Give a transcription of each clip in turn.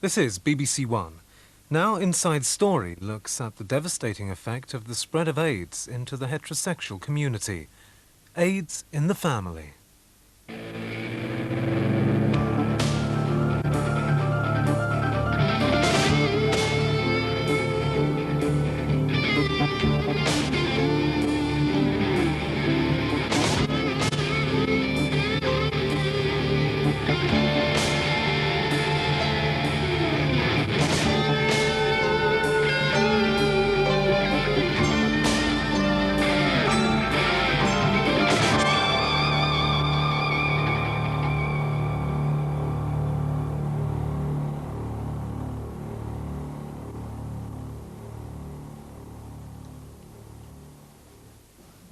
This is BBC One. Now Inside Story looks at the devastating effect of the spread of AIDS into the heterosexual community. AIDS in the family.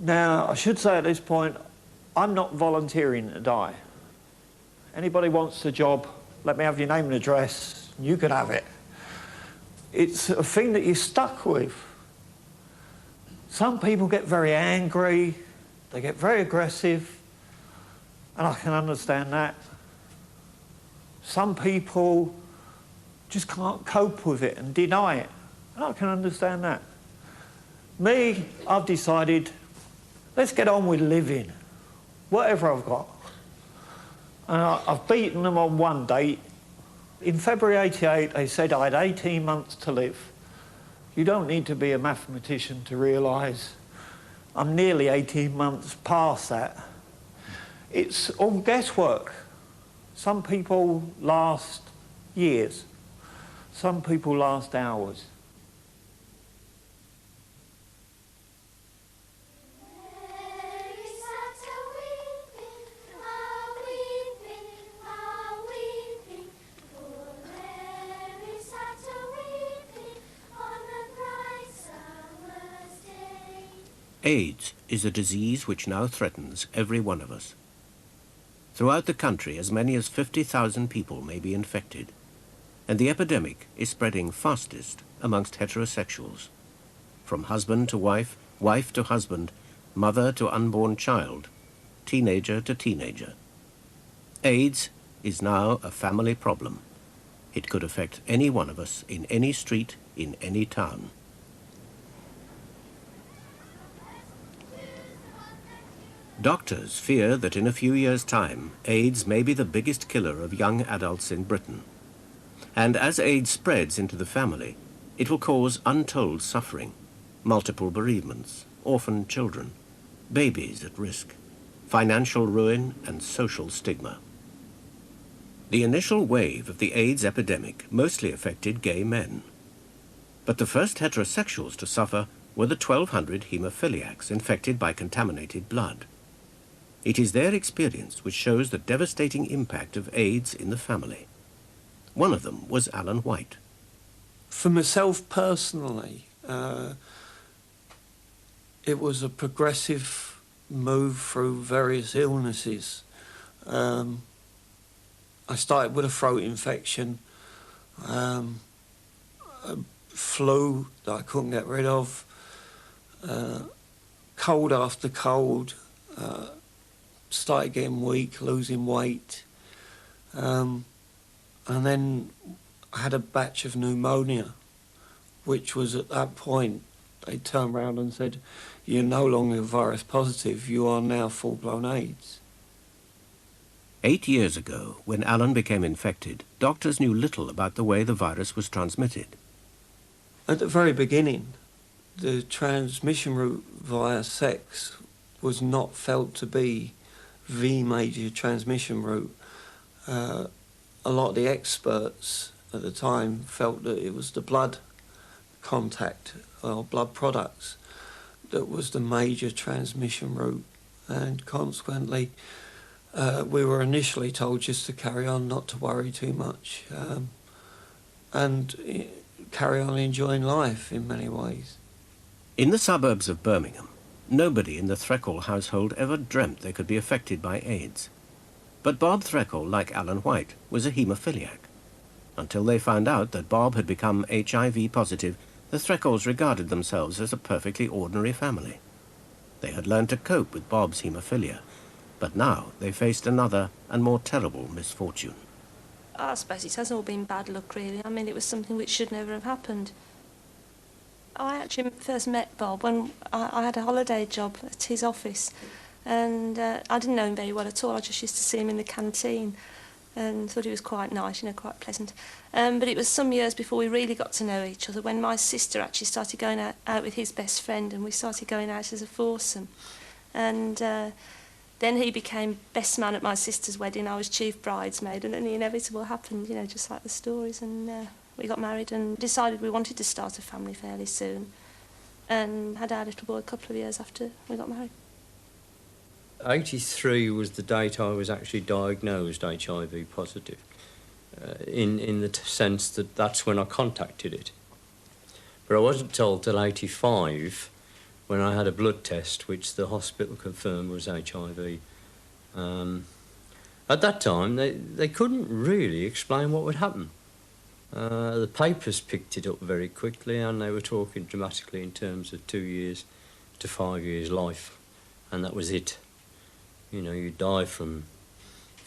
Now, I should say at this point, I'm not volunteering to die. Anybody wants the job, let me have your name and address, you can have it. It's a thing that you're stuck with. Some people get very angry, they get very aggressive, and I can understand that. Some people just can't cope with it and deny it, and I can understand that. Me, I've decided, let's get on with living, whatever I've got. And I've beaten them on one date. In February '88, they said I had 18 months to live. You don't need to be a mathematician to realise I'm nearly 18 months past that. It's all guesswork. Some people last years. Some people last hours. AIDS is a disease which now threatens every one of us. Throughout the country, as many as 50,000 people may be infected, and the epidemic is spreading fastest amongst heterosexuals. From husband to wife, wife to husband, mother to unborn child, teenager to teenager. AIDS is now a family problem. It could affect any one of us in any street, in any town. Doctors fear that in a few years' time, AIDS may be the biggest killer of young adults in Britain. And as AIDS spreads into the family, it will cause untold suffering, multiple bereavements, orphan children, babies at risk, financial ruin and social stigma. The initial wave of the AIDS epidemic mostly affected gay men. But the first heterosexuals to suffer were the 1,200 haemophiliacs infected by contaminated blood. It is their experience which shows the devastating impact of AIDS in the family. One of them was Alan White. For myself personally, it was a progressive move through various illnesses. I started with a throat infection, a flu that I couldn't get rid of, cold after cold, started getting weak, losing weight, and then I had a batch of pneumonia, which was at that point, they turned around and said, you're no longer virus positive, you are now full-blown AIDS. 8 years ago, when Alan became infected, doctors knew little about the way the virus was transmitted. At the very beginning, the transmission route via sex was not felt to be the major transmission route. A lot of the experts at the time felt that it was the blood contact or blood products that was the major transmission route, and consequently we were initially told just to carry on, not to worry too much, and carry on enjoying life in many ways. In the suburbs of Birmingham, nobody in the THREAKALL household ever dreamt they could be affected by AIDS. But Bob THREAKALL, like Alan White, was a haemophiliac. Until they found out that Bob had become HIV positive, the THREAKALLs regarded themselves as a perfectly ordinary family. They had learned to cope with Bob's haemophilia, but now they faced another and more terrible misfortune. I suppose it hasn't all been bad luck, really. I mean, it was something which should never have happened. I actually first met Bob when I had a holiday job at his office, and I didn't know him very well at all. I just used to see him in the canteen and thought he was quite nice, you know, quite pleasant. But it was some years before we really got to know each other, when my sister actually started going out with his best friend, and we started going out as a foursome. And then he became best man at my sister's wedding. I was chief bridesmaid, and then the inevitable happened, you know, just like the stories. And we got married and decided we wanted to start a family fairly soon, and had our little boy a couple of years after we got married. 83 was the date I was actually diagnosed HIV positive, in the sense that that's when I contacted it. But I wasn't told till 85, when I had a blood test, which the hospital confirmed was HIV. At that time, they couldn't really explain what would happen. The papers picked it up very quickly, and they were talking dramatically in terms of 2 years to 5 years life, and that was it. You know, you die from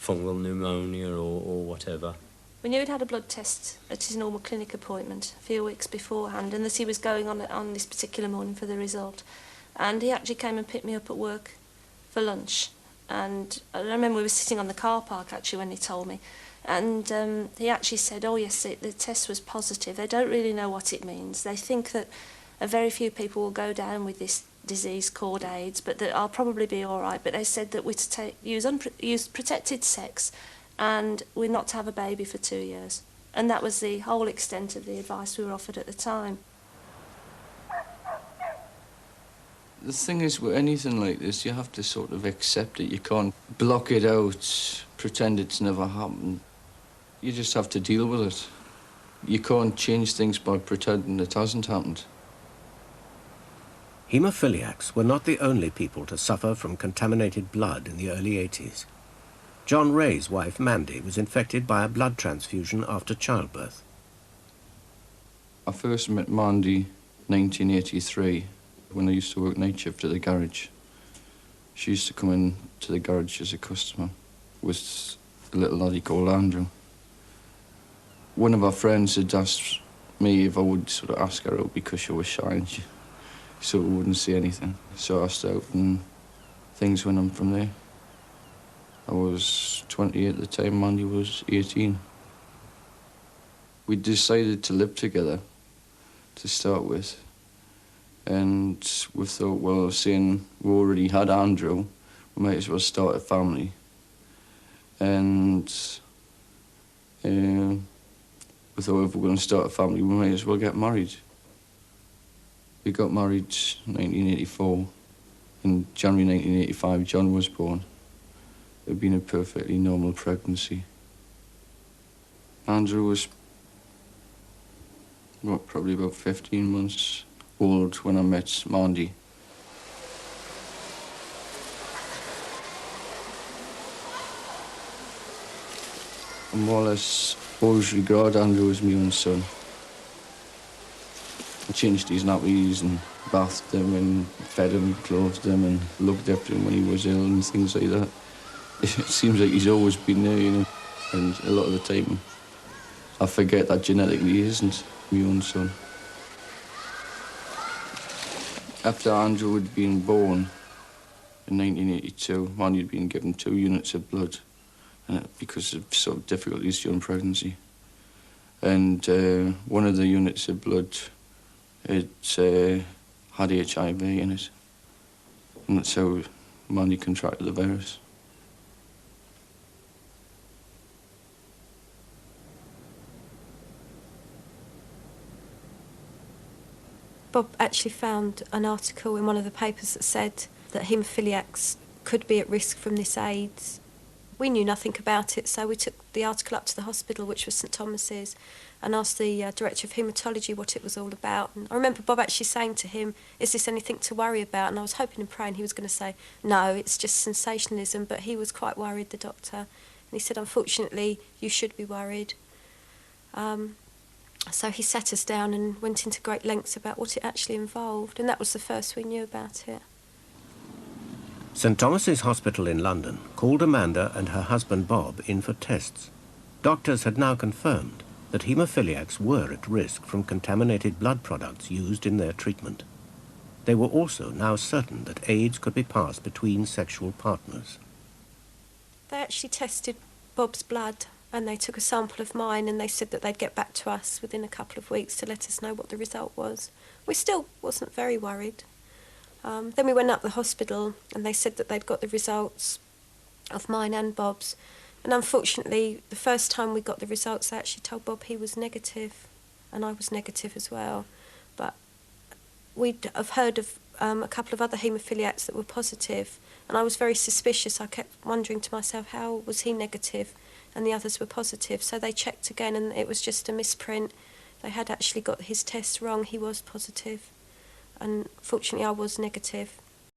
fungal pneumonia or whatever. We knew he'd had a blood test at his normal clinic appointment a few weeks beforehand, and that he was going on this particular morning for the result. And he actually came and picked me up at work for lunch. And I remember we were sitting on the car park, actually, when he told me. And he actually said, oh, yes, the test was positive. They don't really know what it means. They think that a very few people will go down with this disease called AIDS, but that I'll probably be all right. But they said that we're to use protected sex, and we're not to have a baby for 2 years. And that was the whole extent of the advice we were offered at the time. The thing is, with anything like this, you have to sort of accept it. You can't block it out, pretend it's never happened. You just have to deal with it. You can't change things by pretending it hasn't happened. Haemophiliacs were not the only people to suffer from contaminated blood in the early 80s. John Ray's wife, Mandy, was infected by a blood transfusion after childbirth. I first met Mandy in 1983 when I used to work night shift at the garage. She used to come in to the garage as a customer with a little laddie called Andrew. One of our friends had asked me if I would sort of ask her out because she was shy and she sort of wouldn't say anything. So I asked her out and things went on from there. I was 20 at the time, Mandy was 18. We decided to live together to start with. And we thought, well, seeing we already had Andrew, we might as well start a family. And we thought if we're going to start a family, we might as well get married. We got married in 1984. In January 1985, John was born. It had been a perfectly normal pregnancy. Andrew was, what, probably about 15 months old when I met Mandy. I more or less always regard Andrew as my own son. I changed his nappies and bathed him and fed him, clothed him and looked after him when he was ill and things like that. It seems like he's always been there, you know, and a lot of the time I forget that genetically he isn't my own son. After Andrew had been born in 1982, Mandy had been given 2 units of blood because of sort of difficulties during pregnancy. And one of the units of blood had HIV in it. And that's how Mandy contracted the virus. Bob actually found an article in one of the papers that said that haemophiliacs could be at risk from this AIDS. We knew nothing about it, so we took the article up to the hospital, which was St Thomas's, and asked the director of haematology what it was all about. And I remember Bob actually saying to him, is this anything to worry about? And I was hoping and praying he was going to say, no, it's just sensationalism, but he was quite worried, the doctor. And he said, unfortunately, you should be worried. So he sat us down and went into great lengths about what it actually involved, and that was the first we knew about it. St Thomas's Hospital in London called Amanda and her husband Bob in for tests. Doctors had now confirmed that haemophiliacs were at risk from contaminated blood products used in their treatment. They were also now certain that AIDS could be passed between sexual partners. They actually tested Bob's blood and they took a sample of mine and they said that they'd get back to us within a couple of weeks to let us know what the result was. We still wasn't very worried. Then we went up to the hospital and they said that they'd got the results of mine and Bob's. And unfortunately, the first time we got the results, they actually told Bob he was negative, and I was negative as well. But we'd have heard of a couple of other haemophiliacs that were positive, and I was very suspicious. I kept wondering to myself, how was he negative and the others were positive? So they checked again, and it was just a misprint. They had actually got his test wrong. He was positive, and fortunately I was negative.